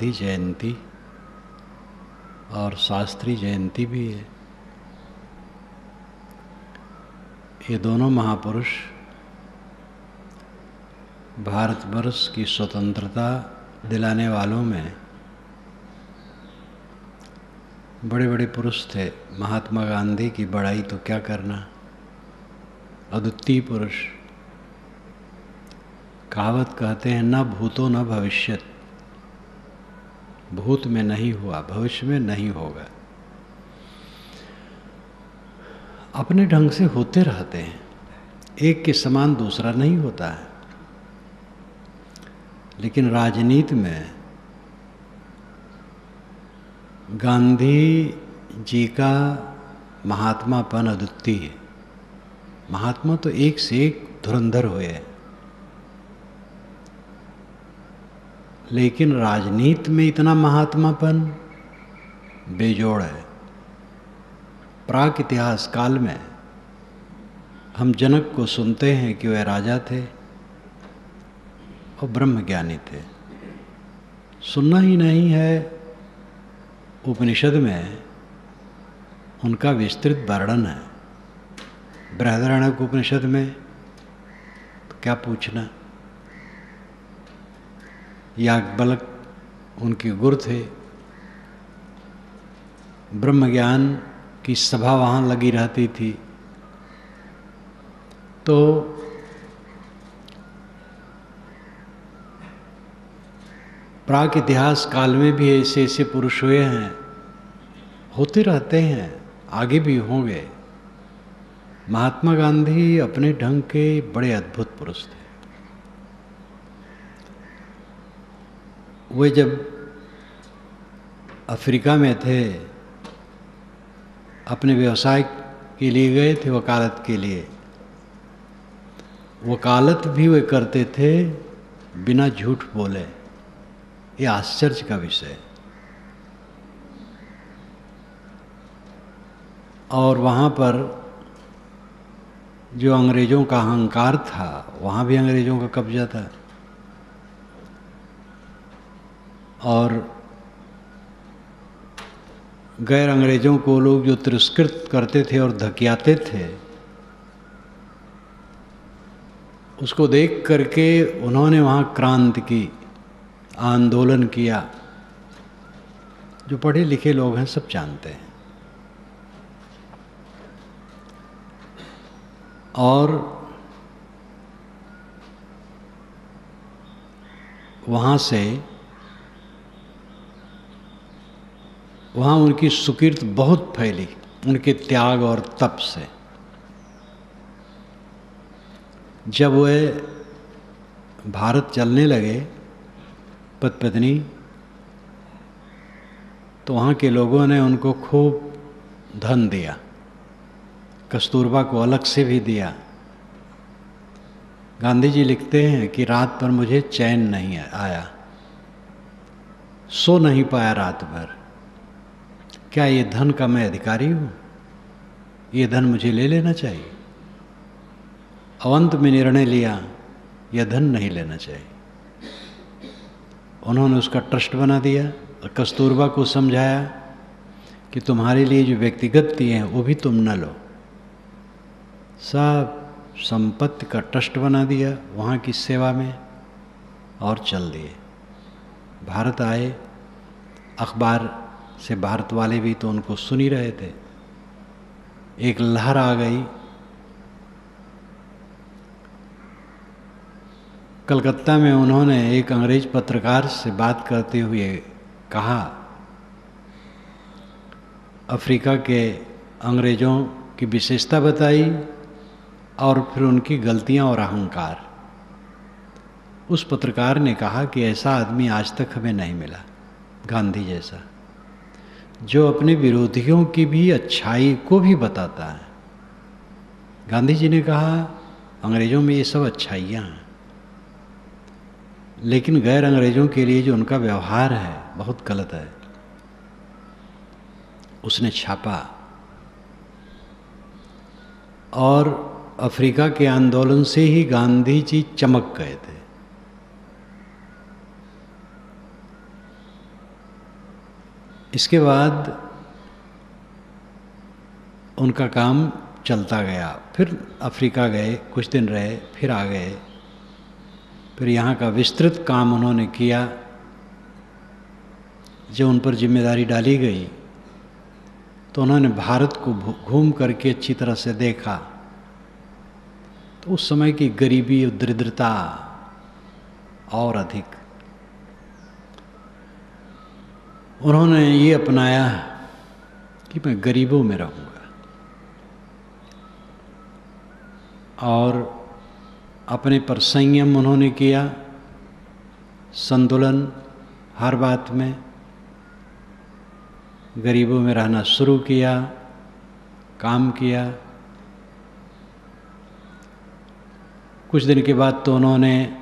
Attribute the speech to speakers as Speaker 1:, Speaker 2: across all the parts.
Speaker 1: गांधी जयंती और शास्त्री जयंती भी है। ये दोनों महापुरुष भारतवर्ष की स्वतंत्रता दिलाने वालों में बड़े बड़े पुरुष थे। महात्मा गांधी की बड़ाई तो क्या करना, अद्वितीय पुरुष। कहावत कहते हैं, न भूतो न भविष्यत, भूत में नहीं हुआ, भविष्य में नहीं होगा। अपने ढंग से होते रहते हैं, एक के समान दूसरा नहीं होता है। लेकिन राजनीति में गांधी जी का महात्मापन अद्वितीय है। महात्मा तो एक से एक धुरंधर हुए हैं, लेकिन राजनीति में इतना महात्मापन बेजोड़ है। प्राक इतिहास काल में हम जनक को सुनते हैं कि वह राजा थे और ब्रह्मज्ञानी थे। सुनना ही नहीं है, उपनिषद में उनका विस्तृत वर्णन है। बृहदारण्यक उपनिषद में तो क्या पूछना। याज्ञवल्क उनके गुरु थे। ब्रह्मज्ञान की सभा वहाँ लगी रहती थी। तो प्राक इतिहास काल में भी ऐसे ऐसे पुरुष हुए हैं, होते रहते हैं, आगे भी होंगे। महात्मा गांधी अपने ढंग के बड़े अद्भुत पुरुष थे। वे जब अफ्रीका में थे, अपने व्यवसाय के लिए गए थे, वकालत के लिए। वकालत भी वे करते थे बिना झूठ बोले। ये आश्चर्य का विषय है। और वहाँ पर जो अंग्रेज़ों का अहंकार था, वहाँ भी अंग्रेज़ों का कब्जा था। और गैर अंग्रेज़ों को लोग जो तिरस्कृत करते थे और धकियाते थे, उसको देख करके उन्होंने वहाँ क्रांति की, आंदोलन किया। जो पढ़े लिखे लोग हैं सब जानते हैं। और वहाँ से वहाँ उनकी सुकीर्त बहुत फैली, उनके त्याग और तप से। जब वे भारत चलने लगे पति पत्नी, तो वहाँ के लोगों ने उनको खूब धन दिया, कस्तूरबा को अलग से भी दिया। गांधी जी लिखते हैं कि रात पर मुझे चैन नहीं आया, सो नहीं पाया रात भर। क्या ये धन का मैं अधिकारी हूँ? ये धन मुझे ले लेना चाहिए। अंत में निर्णय लिया, यह धन नहीं लेना चाहिए। उन्होंने उसका ट्रस्ट बना दिया और कस्तूरबा को समझाया कि तुम्हारे लिए जो व्यक्तिगत दिए हैं वो भी तुम न लो। सब संपत्ति का ट्रस्ट बना दिया वहाँ की सेवा में और चल दिए। भारत आए, अखबार से भारत वाले भी तो उनको सुन ही रहे थे। एक लहर आ गई। कलकत्ता में उन्होंने एक अंग्रेज पत्रकार से बात करते हुए कहा, अफ्रीका के अंग्रेज़ों की विशेषता बताई और फिर उनकी गलतियां और अहंकार। उस पत्रकार ने कहा कि ऐसा आदमी आज तक हमें नहीं मिला, गांधी जैसा, जो अपने विरोधियों की भी अच्छाई को भी बताता है। गांधी जी ने कहा, अंग्रेज़ों में ये सब अच्छाइयाँ हैं, लेकिन गैर अंग्रेज़ों के लिए जो उनका व्यवहार है बहुत गलत है। उसने छापा और अफ्रीका के आंदोलन से ही गांधी जी चमक गए थे। इसके बाद उनका काम चलता गया। फिर अफ्रीका गए, कुछ दिन रहे, फिर आ गए। फिर यहाँ का विस्तृत काम उन्होंने किया। जब उन पर जिम्मेदारी डाली गई तो उन्होंने भारत को घूम करके अच्छी तरह से देखा। तो उस समय की गरीबी और दरिद्रता और अधिक, उन्होंने ये अपनाया कि मैं गरीबों में रहूँगा और अपने पर संयम उन्होंने किया, संतुलन हर बात में, गरीबों में रहना शुरू किया, काम किया। कुछ दिन के बाद तो उन्होंने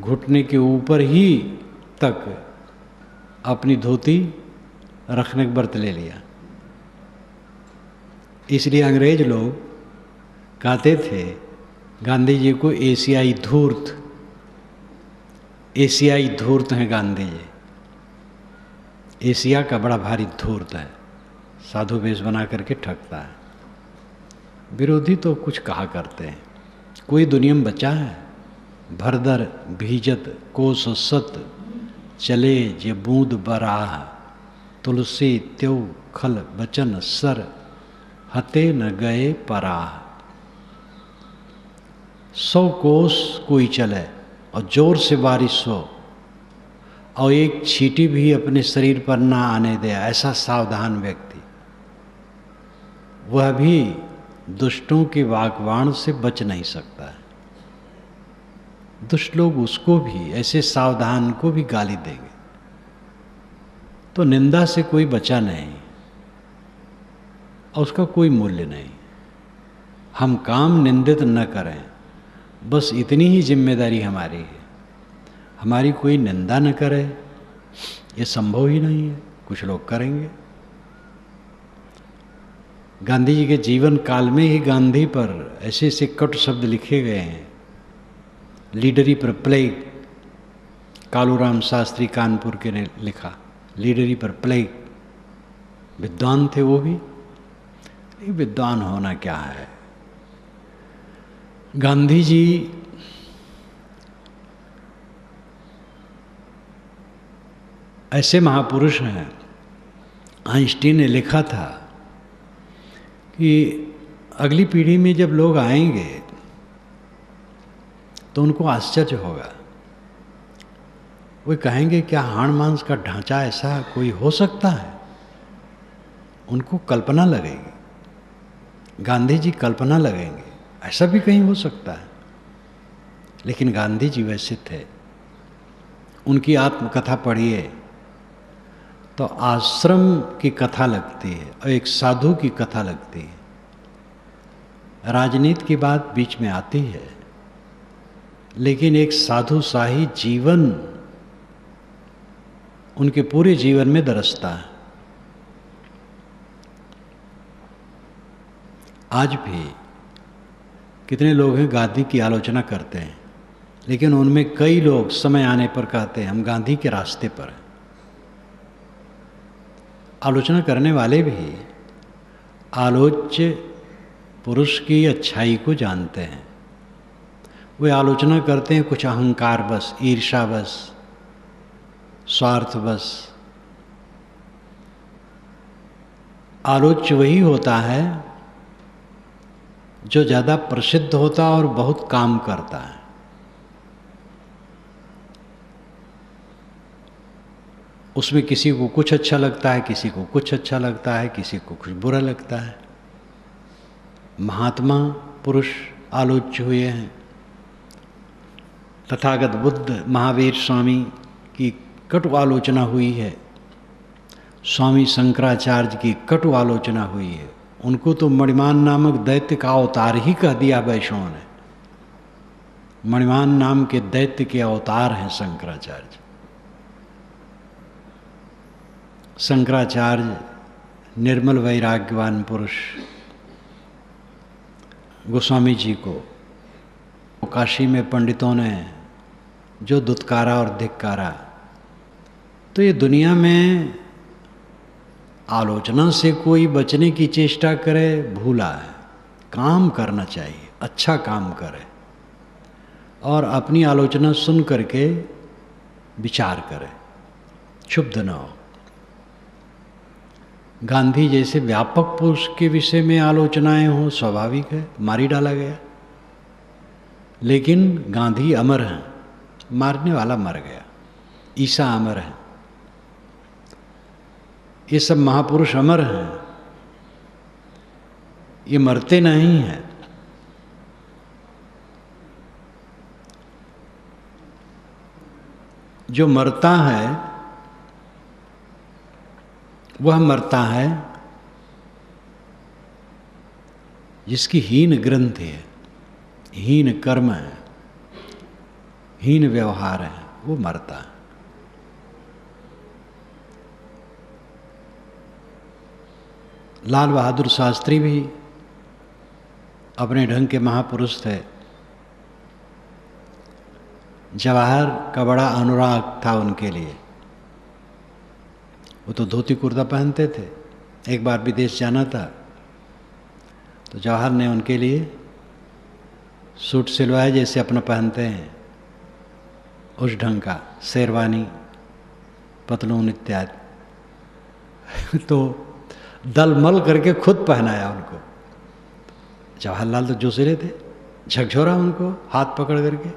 Speaker 1: घुटने के ऊपर ही तक अपनी धोती रखने का व्रत ले लिया। इसलिए अंग्रेज लोग कहते थे गांधी जी को एशियाई धूर्त, एशियाई धूर्त हैं गांधी जी। एशिया का बड़ा भारी धूर्त है, साधु वेश बना करके ठगता है। विरोधी तो कुछ कहा करते हैं, कोई दुनिया में बचा है? भरदर भीजत कोस सत चले जे बूंद बराह, तुलसी त्यो खल बचन सर हते न गए पराह। 100 कोस कोई चले और जोर से बारिश हो और एक छींटी भी अपने शरीर पर ना आने दे, ऐसा सावधान व्यक्ति, वह भी दुष्टों के वागवाण से बच नहीं सकता है। दुष्ट लोग उसको भी, ऐसे सावधान को भी गाली देंगे। तो निंदा से कोई बचा नहीं और उसका कोई मूल्य नहीं। हम काम निंदित न करें, बस इतनी ही जिम्मेदारी हमारी है। हमारी कोई निंदा न करे, ये संभव ही नहीं है। कुछ लोग करेंगे। गांधी जी के जीवन काल में ही गांधी पर ऐसे ऐसे कटु शब्द लिखे गए हैं। लीडरी पर प्लेग, कालूराम शास्त्री कानपुर के ने लिखा, लीडरी पर प्लेग। विद्वान थे वो भी। विद्वान होना क्या है? गांधी जी ऐसे महापुरुष हैं। आइंस्टीन ने लिखा था कि अगली पीढ़ी में जब लोग आएंगे तो उनको आश्चर्य होगा। वो कहेंगे क्या हाड़ मांस का ढांचा ऐसा कोई हो सकता है? उनको कल्पना लगेगी, गांधी जी कल्पना लगेंगे, ऐसा भी कहीं हो सकता है। लेकिन गांधी जी वैसे थे। उनकी आत्मकथा पढ़िए तो आश्रम की कथा लगती है और एक साधु की कथा लगती है। राजनीति की बात बीच में आती है, लेकिन एक साधु शाही जीवन उनके पूरे जीवन में दरसता है। आज भी कितने लोग हैं गांधी की आलोचना करते हैं, लेकिन उनमें कई लोग समय आने पर कहते हैं हम गांधी के रास्ते पर हैं। आलोचना करने वाले भी आलोच्य पुरुष की अच्छाई को जानते हैं। वे आलोचना करते हैं कुछ अहंकार बस, ईर्ष्या बस, स्वार्थ बस। आलोच्य वही होता है जो ज़्यादा प्रसिद्ध होता और बहुत काम करता है। उसमें किसी को कुछ अच्छा लगता है, किसी को कुछ अच्छा लगता है, किसी को कुछ बुरा लगता है। महात्मा पुरुष आलोच्य हुए हैं। तथागत बुद्ध, महावीर स्वामी की कटु आलोचना हुई है। स्वामी शंकराचार्य की कटु आलोचना हुई है। उनको तो मणिमान नामक दैत्य का अवतार ही कह दिया वैष्णव ने। मणिमान नाम के दैत्य के अवतार हैं शंकराचार्य। शंकराचार्य निर्मल वैराग्यवान पुरुष। गोस्वामी जी को काशी में पंडितों ने जो दुत्कारा और धिक्कारा, तो ये दुनिया में आलोचना से कोई बचने की चेष्टा करे, भूला है। काम करना चाहिए, अच्छा काम करे और अपनी आलोचना सुन करके विचार करे, क्षुब्ध न हो। गांधी जैसे व्यापक पुरुष के विषय में आलोचनाएं हो, स्वाभाविक है, मारी डाला गया। लेकिन गांधी अमर हैं, मारने वाला मर गया। ईसा अमर है, ये सब महापुरुष अमर हैं, ये मरते नहीं हैं। जो मरता है वह मरता है जिसकी हीन ग्रंथि है, हीन कर्म है, हीन व्यवहार है, वो मरता है। लाल बहादुर शास्त्री भी अपने ढंग के महापुरुष थे। जवाहर का बड़ा अनुराग था उनके लिए, वो तो धोती कुर्ता पहनते थे। एक बार विदेश जाना था तो जवाहर ने उनके लिए सूट सिलवाया जैसे अपना पहनते हैं, उस ढंग का शेरवानी, पतलून इत्यादि तो दलमल करके खुद पहनाया उनको। जवाहरलाल तो जोशीले थे, झकझोरा उनको हाथ पकड़ करके,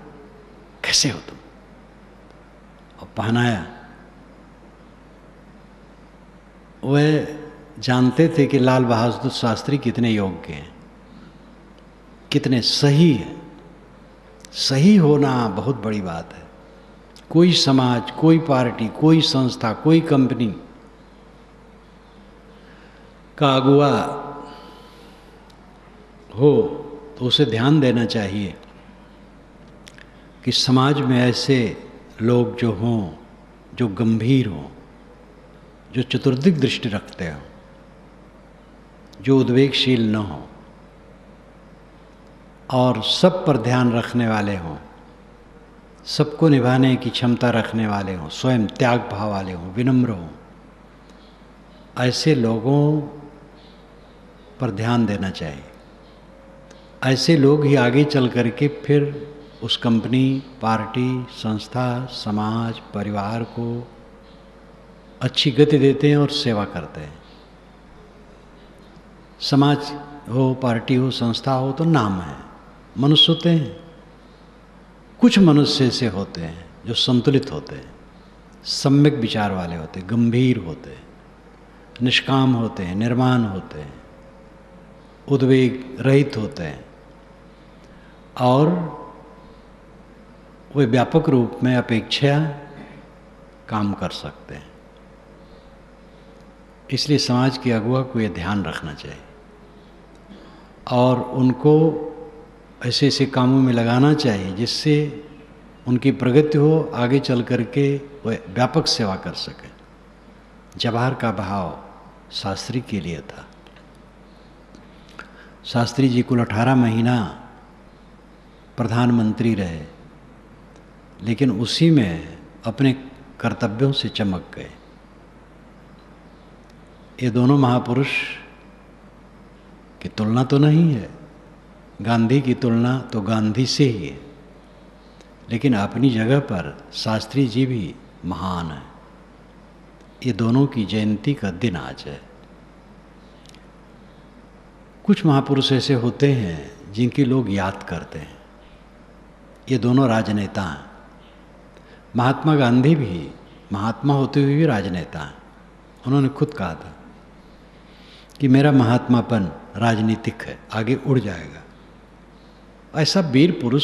Speaker 1: कैसे हो तुम, और पहनाया। वह जानते थे कि लाल बहादुर शास्त्री कितने योग्य हैं, कितने सही हैं। सही होना बहुत बड़ी बात है। कोई समाज, कोई पार्टी, कोई संस्था, कोई कंपनी का अगुवा हो तो उसे ध्यान देना चाहिए कि समाज में ऐसे लोग जो हों, जो गंभीर हों, जो चतुर्दिक दृष्टि रखते हों, जो उद्वेगशील न हों और सब पर ध्यान रखने वाले हों, सबको निभाने की क्षमता रखने वाले हों, स्वयं त्याग भाव वाले हों, विनम्र हों। ऐसे लोगों पर ध्यान देना चाहिए। ऐसे लोग ही आगे चल करके फिर उस कंपनी, पार्टी, संस्था, समाज, परिवार को अच्छी गति देते हैं और सेवा करते हैं। समाज हो, पार्टी हो, संस्था हो तो नाम है, मनुष्य होते हैं। कुछ मनुष्य ऐसे होते हैं जो संतुलित होते हैं, सम्यक विचार वाले होते हैं, गंभीर होते हैं, निष्काम होते हैं, निर्माण होते हैं, उद्वेग रहित होते हैं और वे व्यापक रूप में अपेक्षा काम कर सकते हैं। इसलिए समाज के अगुवा को यह ध्यान रखना चाहिए और उनको ऐसे ऐसे कामों में लगाना चाहिए जिससे उनकी प्रगति हो, आगे चल करके वे व्यापक सेवा कर सकें। जवाहर का भाव शास्त्री के लिए था। शास्त्री जी कुल 18 महीना प्रधानमंत्री रहे, लेकिन उसी में अपने कर्तव्यों से चमक गए। ये दोनों महापुरुष की तुलना तो नहीं है, गांधी की तुलना तो गांधी से ही है, लेकिन अपनी जगह पर शास्त्री जी भी महान है। ये दोनों की जयंती का दिन आज है। कुछ महापुरुष ऐसे होते हैं जिनकी लोग याद करते हैं। ये दोनों राजनेता हैं। महात्मा गांधी भी महात्मा होते हुए भी राजनेता हैं। उन्होंने खुद कहा था कि मेरा महात्मापन राजनीतिक है, आगे उड़ जाएगा। ऐसा वीर पुरुष,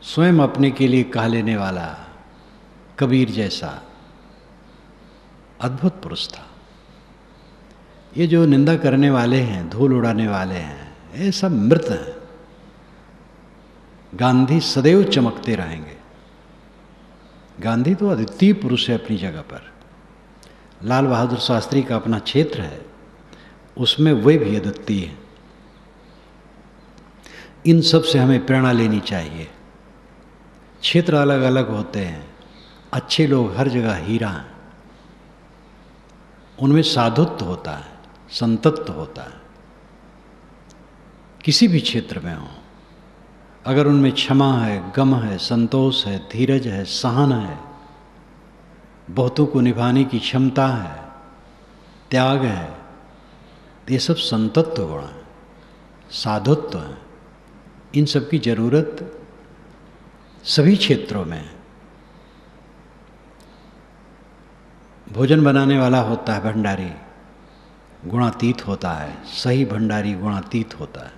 Speaker 1: स्वयं अपने के लिए कह लेने वाला कबीर जैसा अद्भुत पुरुष था। ये जो निंदा करने वाले हैं, धूल उड़ाने वाले हैं, ये सब मृत हैं। गांधी सदैव चमकते रहेंगे। गांधी तो अद्वितीय पुरुष है अपनी जगह पर। लाल बहादुर शास्त्री का अपना क्षेत्र है, उसमें वे भी अद्वितीय हैं। इन सब से हमें प्रेरणा लेनी चाहिए। क्षेत्र अलग अलग होते हैं, अच्छे लोग हर जगह हीरा हैं। उनमें साधुत्व होता है, संतत्व होता है। किसी भी क्षेत्र में हो, अगर उनमें क्षमा है, गम है, संतोष है, धीरज है, सहन है, बहुतों को निभाने की क्षमता है, त्याग है, ये सब संतत्व गुण है, साधुत्व है। इन सब की जरूरत सभी क्षेत्रों में है। भोजन बनाने वाला होता है भंडारी, गुणातीत होता है। सही भंडारी गुणातीत होता है,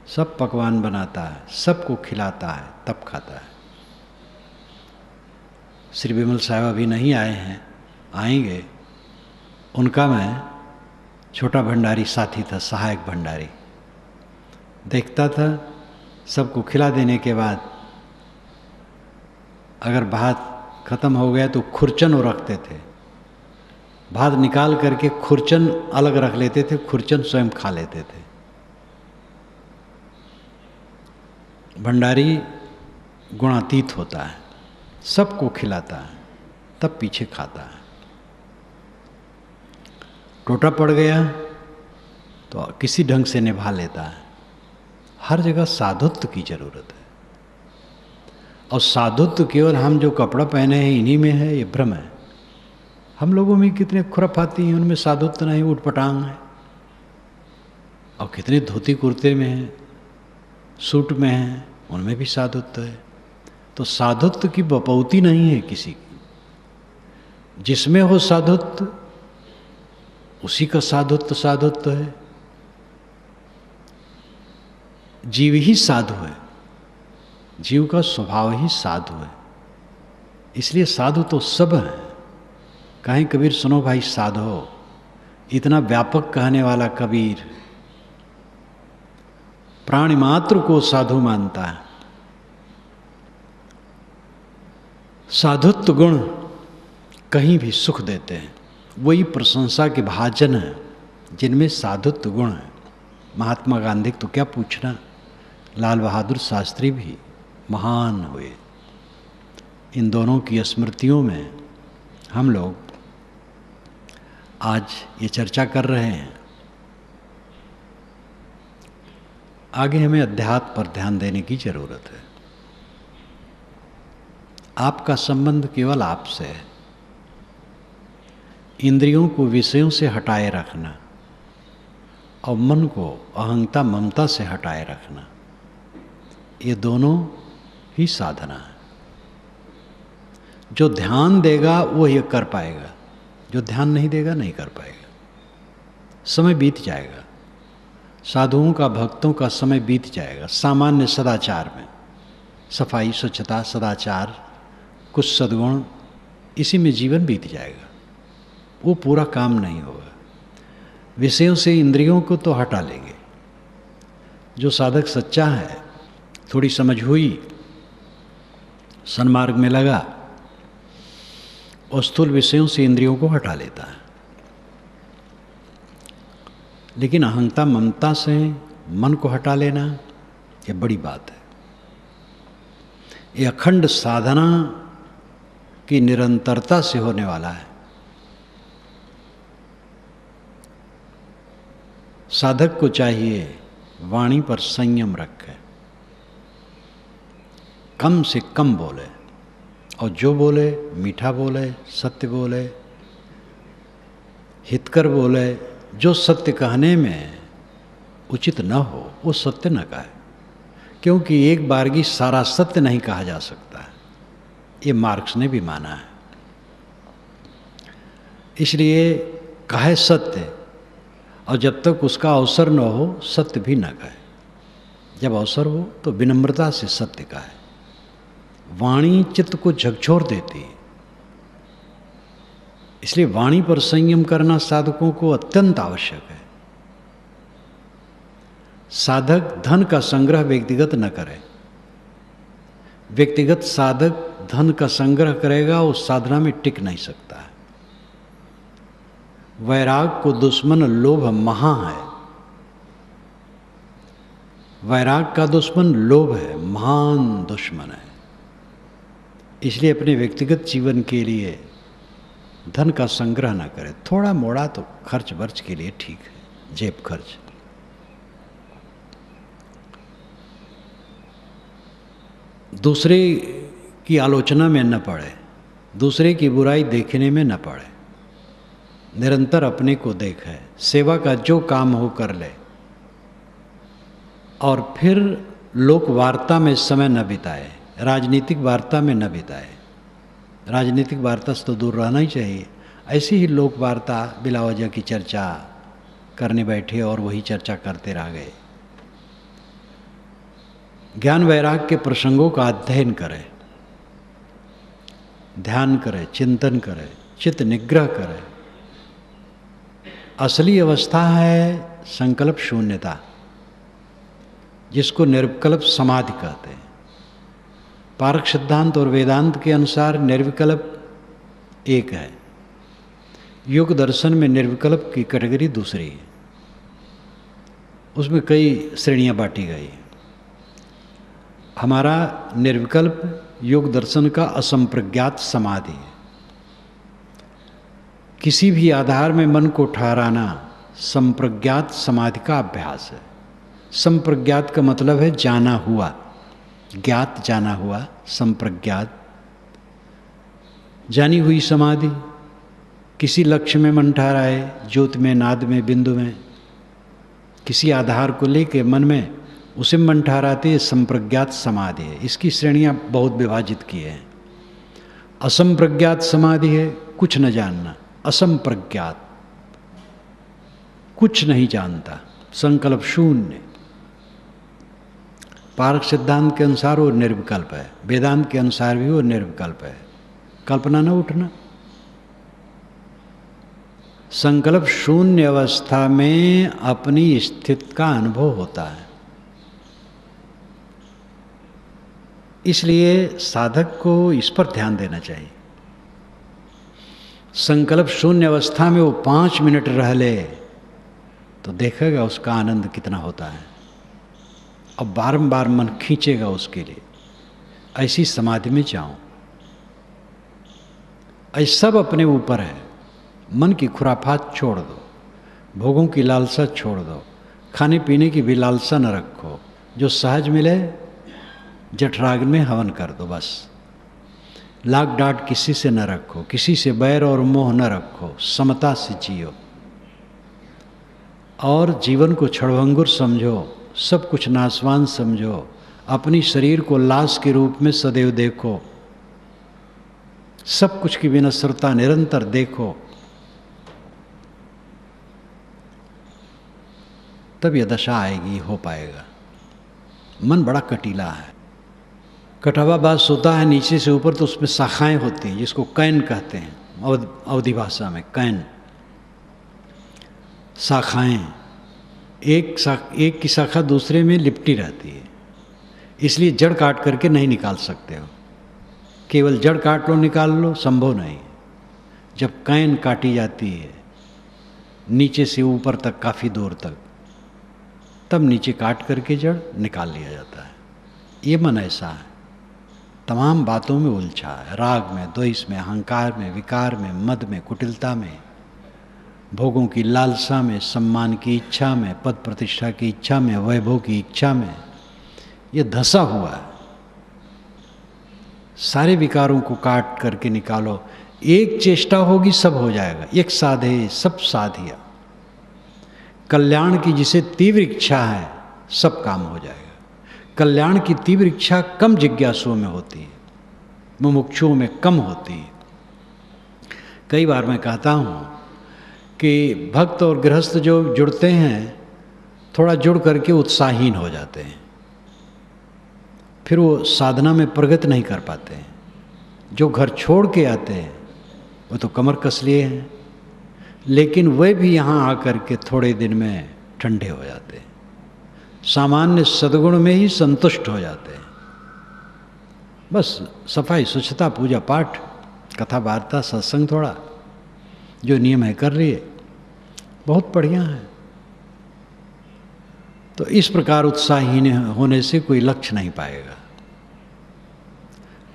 Speaker 1: सब पकवान बनाता है, सबको खिलाता है, तब खाता है। श्री विमल साहब अभी नहीं आए हैं, आएंगे। उनका मैं छोटा भंडारी साथी था, सहायक भंडारी। देखता था सबको खिला देने के बाद अगर भात खत्म हो गया तो खुरचन वो रखते थे, भात निकाल करके खुरचन अलग रख लेते थे, खुरचन स्वयं खा लेते थे। भंडारी गुणातीत होता है, सबको खिलाता है, तब पीछे खाता है। टोटा पड़ गया तो किसी ढंग से निभा लेता है। हर जगह साधुत्व की जरूरत है। और साधुत्व केवल हम जो कपड़ा पहने हैं इन्हीं में है, ये भ्रम है। हम लोगों में कितने खुराफाती हैं, उनमें साधुत्व नहीं, उठपटांग है। और कितने धोती कुर्ते में हैं, सूट में हैं, उनमें भी साधुत्व है। तो साधुत्व की बपौती नहीं है किसी की। जिसमें हो साधुत्व उसी का साधुत्व है। जीव ही साधु है, जीव का स्वभाव ही साधु है। इसलिए साधु तो सब है। कहीं कबीर सुनो भाई साधो, इतना व्यापक कहने वाला कबीर प्राणी मात्र को साधु मानता है। साधुत्व गुण कहीं भी सुख देते हैं, वही प्रशंसा के भाजन है जिनमें साधुत्व गुण है। महात्मा गांधी तो क्या पूछना, लाल बहादुर शास्त्री भी महान हुए। इन दोनों की स्मृतियों में हम लोग आज ये चर्चा कर रहे हैं। आगे हमें अध्यात्म पर ध्यान देने की जरूरत है। आपका संबंध केवल आपसे है। इंद्रियों को विषयों से हटाए रखना और मन को अहंता ममता से हटाए रखना, ये दोनों ही साधना है। जो ध्यान देगा वो ये कर पाएगा, जो ध्यान नहीं देगा नहीं कर पाएगा। समय बीत जाएगा, साधुओं का, भक्तों का समय बीत जाएगा सामान्य सदाचार में। सफाई, स्वच्छता, सदाचार, कुछ सद्गुण, इसी में जीवन बीत जाएगा। वो पूरा काम नहीं होगा। विषयों से इंद्रियों को तो हटा लेंगे। जो साधक सच्चा है, थोड़ी समझ हुई, सन्मार्ग में लगा, और स्थूल विषयों से इंद्रियों को हटा लेता है। लेकिन अहंता ममता से मन को हटा लेना ये बड़ी बात है। ये अखंड साधना की निरंतरता से होने वाला है। साधक को चाहिए वाणी पर संयम रखे, कम से कम बोले, और जो बोले मीठा बोले, सत्य बोले, हितकर बोले। जो सत्य कहने में उचित न हो वो सत्य न कहे, क्योंकि एक बारगी सारा सत्य नहीं कहा जा सकता है। ये मार्क्स ने भी माना है। इसलिए कहे सत्य, और जब तक उसका अवसर न हो सत्य भी न कहे। जब अवसर हो तो विनम्रता से सत्य कहे। वाणी चित्त को झकझोर देती है, इसलिए वाणी पर संयम करना साधकों को अत्यंत आवश्यक है। साधक धन का संग्रह व्यक्तिगत न करे। व्यक्तिगत साधक धन का संग्रह करेगा, उस साधना में टिक नहीं सकता है। वैराग को दुश्मन लोभ महा है। वैराग का दुश्मन लोभ है, महान दुश्मन है। इसलिए अपने व्यक्तिगत जीवन के लिए धन का संग्रह ना करे, थोड़ा मोड़ा तो खर्च वर्च के लिए ठीक है, जेब खर्च। दूसरे की आलोचना में न पड़े, दूसरे की बुराई देखने में न पड़े, निरंतर अपने को देखे, सेवा का जो काम हो कर ले, और फिर लोक वार्ता में समय न बिताए, राजनीतिक वार्ता में न बिताए। राजनीतिक वार्ता से तो दूर रहना ही चाहिए। ऐसी ही लोक वार्ता बिला वजह की चर्चा करने बैठे और वही चर्चा करते रह गए। ज्ञान वैराग के प्रसंगों का अध्ययन करें, ध्यान करें, चिंतन करें, चित्त निग्रह करें। असली अवस्था है संकल्प शून्यता, जिसको निर्विकल्प समाधि कहते हैं। पारक सिद्धांत और वेदांत के अनुसार निर्विकल्प एक है, योग दर्शन में निर्विकल्प की कैटेगरी दूसरी है, उसमें कई श्रेणियां बांटी गई। हमारा निर्विकल्प योग दर्शन का असंप्रज्ञात समाधि है। किसी भी आधार में मन को ठहराना संप्रज्ञात समाधि का अभ्यास है। संप्रज्ञात का मतलब है जाना हुआ, ज्ञात जाना हुआ, संप्रज्ञात जानी हुई समाधि। किसी लक्ष्य में मन ठहराए, ज्योति में, नाद में, बिंदु में, किसी आधार को लेके मन में उसे मन ठहराते, ये संप्रज्ञात समाधि है। इसकी श्रेणियां बहुत विभाजित की हैं। असंप्रज्ञात समाधि है कुछ न जानना, असंप्रज्ञात कुछ नहीं जानता, संकल्प शून्य। पारक सिद्धांत के अनुसार वो निर्विकल्प है, वेदांत के अनुसार भी वो निर्विकल्प है। कल्पना न उठना। संकल्प शून्य अवस्था में अपनी स्थिति का अनुभव होता है। इसलिए साधक को इस पर ध्यान देना चाहिए। संकल्प शून्य अवस्था में वो 5 मिनट रह ले तो देखेगा उसका आनंद कितना होता है, अब बारंबार मन खींचेगा उसके लिए। ऐसी समाधि में जाओ। ऐसा सब अपने ऊपर है। मन की खुराफात छोड़ दो, भोगों की लालसा छोड़ दो, खाने पीने की भी लालसा न रखो। जो सहज मिले जठराग में हवन कर दो बस। लाग डांट किसी से न रखो, किसी से बैर और मोह न रखो, समता से जियो और जीवन को क्षणभंगुर समझो, सब कुछ नासवान समझो। अपनी शरीर को लाश के रूप में सदैव देखो, सब कुछ की विनश्वरता निरंतर देखो। तब यह दशा आएगी, हो पाएगा। मन बड़ा कटीला है, कटावा बास होता है नीचे से ऊपर, तो उसमें शाखाएं होती हैं जिसको कैन कहते हैं अवधि भाषा में। कैन शाखाएं, एक की शाखा दूसरे में लिपटी रहती है, इसलिए जड़ काट करके नहीं निकाल सकते हो। केवल जड़ काट लो निकाल लो, संभव नहीं। जब कैन काटी जाती है नीचे से ऊपर तक, काफ़ी दूर तक, तब नीचे काट करके जड़ निकाल लिया जाता है। ये मन ऐसा है, तमाम बातों में उलझा है, राग में, द्वेष में, अहंकार में, विकार में, मद में, कुटिलता में, भोगों की लालसा में, सम्मान की इच्छा में, पद प्रतिष्ठा की इच्छा में, वैभव की इच्छा में। ये धंसा हुआ है। सारे विकारों को काट करके निकालो, एक चेष्टा होगी सब हो जाएगा। एक साधे सब साधिया। कल्याण की जिसे तीव्र इच्छा है सब काम हो जाएगा। कल्याण की तीव्र इच्छा कम जिज्ञासुओं में होती है, मुमुक्षुओं में कम होती है। कई बार मैं कहता हूँ कि भक्त और गृहस्थ जो जुड़ते हैं, थोड़ा जुड़ करके उत्साहहीन हो जाते हैं, फिर वो साधना में प्रगति नहीं कर पाते हैं। जो घर छोड़ के आते हैं वो तो कमर कस लिए हैं, लेकिन वे भी यहाँ आकर के थोड़े दिन में ठंडे हो जाते हैं, सामान्य सद्गुण में ही संतुष्ट हो जाते हैं। बस सफाई, स्वच्छता, पूजा पाठ, कथा वार्ता, सत्संग, थोड़ा जो नियम है कर रही है, बहुत बढ़िया है। तो इस प्रकार उत्साहहीन होने से कोई लक्ष्य नहीं पाएगा।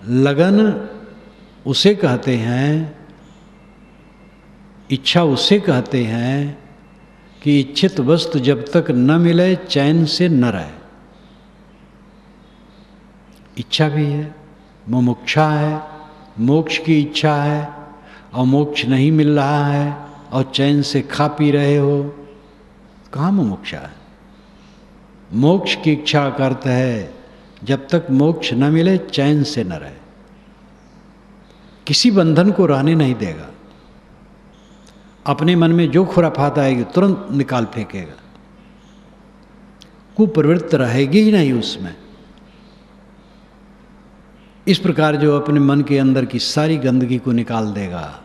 Speaker 1: लगन उसे कहते हैं इच्छा उसे कहते हैं कि इच्छित वस्तु जब तक न मिले चैन से न रहे। इच्छा भी है, मुमुक्षा है, मोक्ष की इच्छा है, और मोक्ष नहीं मिल रहा है और चैन से खा पी रहे हो, कहाँ मुमुक्षा है? मोक्ष की इच्छा का अर्थ है जब तक मोक्ष न मिले चैन से न रहे, किसी बंधन को रहने नहीं देगा। अपने मन में जो खुराफात आएगी तुरंत निकाल फेंकेगा, कुप्रवृत्ति रहेगी ही नहीं उसमें। इस प्रकार जो अपने मन के अंदर की सारी गंदगी को निकाल देगा,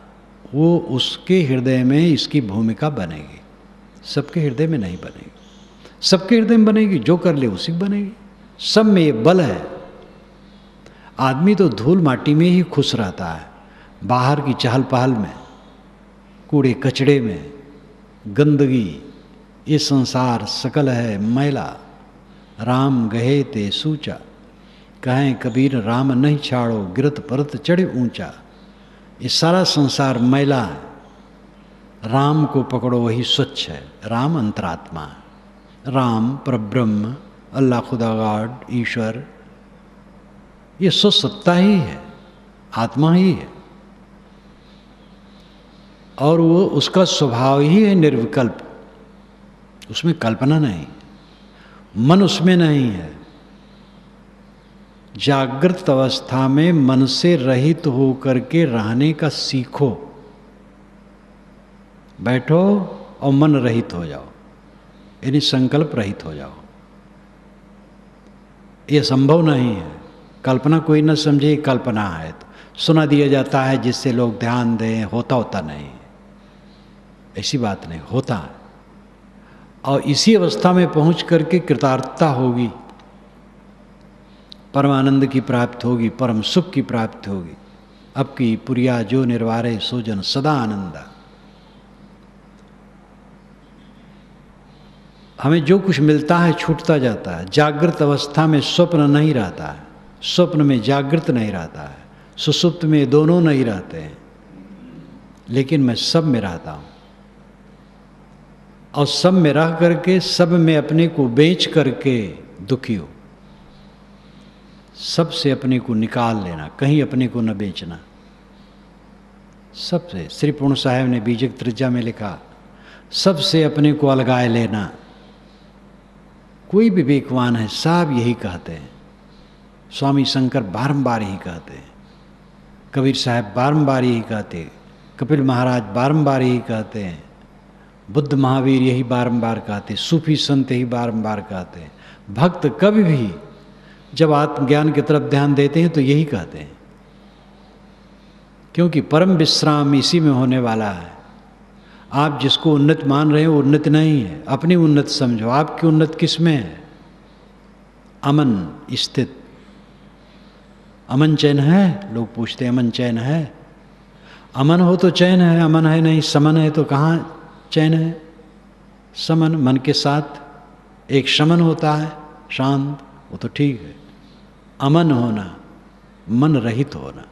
Speaker 1: वो उसके हृदय में इसकी भूमिका बनेगी। सबके हृदय में नहीं बनेगी, सबके हृदय में बनेगी, जो कर ले उसी बनेगी। सब में ये बल है। आदमी तो धूल माटी में ही खुश रहता है, बाहर की चहल पहल में, कूड़े कचड़े में, गंदगी, ये संसार सकल है मैला। राम गहे ते सूचा, कहें कबीर राम नहीं छाड़ो, गिरत परत चढ़े ऊंचा। ये सारा संसार मैला है, राम को पकड़ो वही स्वच्छ है। राम अंतरात्मा है, राम परब्रह्म, अल्लाह खुदा गॉड ईश्वर, ये स्वसत्ता ही है, आत्मा ही है, और वो उसका स्वभाव ही है निर्विकल्प, उसमें कल्पना नहीं, मन उसमें नहीं है। जागृत अवस्था में मन से रहित होकर के रहने का सीखो। बैठो और मन रहित हो जाओ, यानी संकल्प रहित हो जाओ। यह संभव नहीं है। कल्पना कोई न समझे कल्पना है, तो सुना दिया जाता है जिससे लोग ध्यान दें, होता नहीं, ऐसी बात नहीं, होता है। और इसी अवस्था में पहुंच करके कृतार्थता होगी, परमानंद की प्राप्ति होगी, परम सुख की प्राप्ति होगी। अब की पुरिया जो निर्वारे सोजन सदा आनंदा। हमें जो कुछ मिलता है छूटता जाता है। जागृत अवस्था में स्वप्न नहीं रहता है, स्वप्न में जागृत नहीं रहता है, सुसुप्त में दोनों नहीं रहते हैं, लेकिन मैं सब में रहता हूँ। और सब में रह करके सब में अपने को बेच करके दुखी हो। सबसे अपने को निकाल लेना, कहीं अपने को न बेचना। सबसे, श्री पूर्ण साहेब ने बीजक त्रिज्या में लिखा, सबसे अपने को अलगाए लेना। कोई भी विवेकवान है सब यही कहते हैं। स्वामी शंकर बारंबार यही कहते हैं, कबीर साहब बारंबार यही कहते हैं, कपिल महाराज बारंबार यही कहते हैं, बुद्ध महावीर यही बारंबार कहते हैं, सूफी संत यही बारंबार कहते हैं। भक्त कभी भी जब आत्मज्ञान की तरफ ध्यान देते हैं तो यही कहते हैं, क्योंकि परम विश्राम इसी में होने वाला है। आप जिसको उन्नत मान रहे हैं वो उन्नत नहीं है, अपनी उन्नत समझो। आपकी उन्नत किस में है? अमन स्थित। अमन चैन है? लोग पूछते हैं अमन चैन है? अमन हो तो चैन है, अमन है नहीं, समन है तो कहाँ चैन है? समन मन के साथ एक शमन होता है, शांत, वो तो ठीक है। अमन होना, मन रहित होना।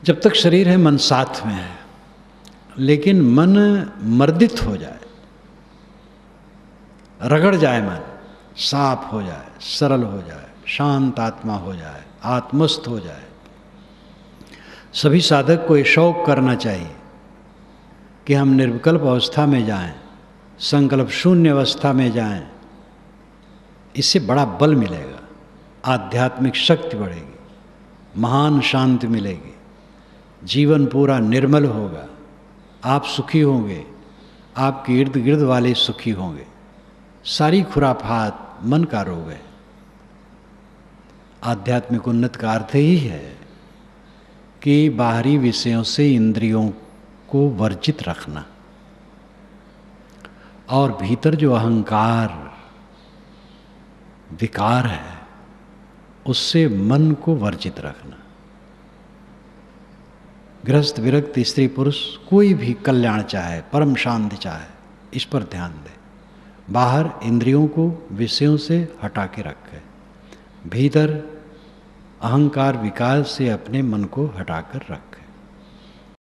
Speaker 1: जब तक शरीर है मन साथ में है, लेकिन मन मर्दित हो जाए, रगड़ जाए, मन साफ हो जाए, सरल हो जाए, शांत आत्मा हो जाए, आत्मस्थ हो जाए। सभी साधक को ये शौक करना चाहिए कि हम निर्विकल्प अवस्था में जाएं, संकल्प शून्य अवस्था में जाएं। इससे बड़ा बल मिलेगा, आध्यात्मिक शक्ति बढ़ेगी, महान शांति मिलेगी, जीवन पूरा निर्मल होगा, आप सुखी होंगे, आपके इर्द गिर्द वाले सुखी होंगे। सारी खुराफात मन का रोग है। आध्यात्मिक उन्नति का अर्थ ही है कि बाहरी विषयों से इंद्रियों को वर्जित रखना, और भीतर जो अहंकार विकार है उससे मन को वर्जित रखना। गृहस्थ विरक्त स्त्री पुरुष कोई भी कल्याण चाहे, परम शांति चाहे, इस पर ध्यान दे। बाहर इंद्रियों को विषयों से हटा के रखे, भीतर अहंकार विकार से अपने मन को हटाकर रखे।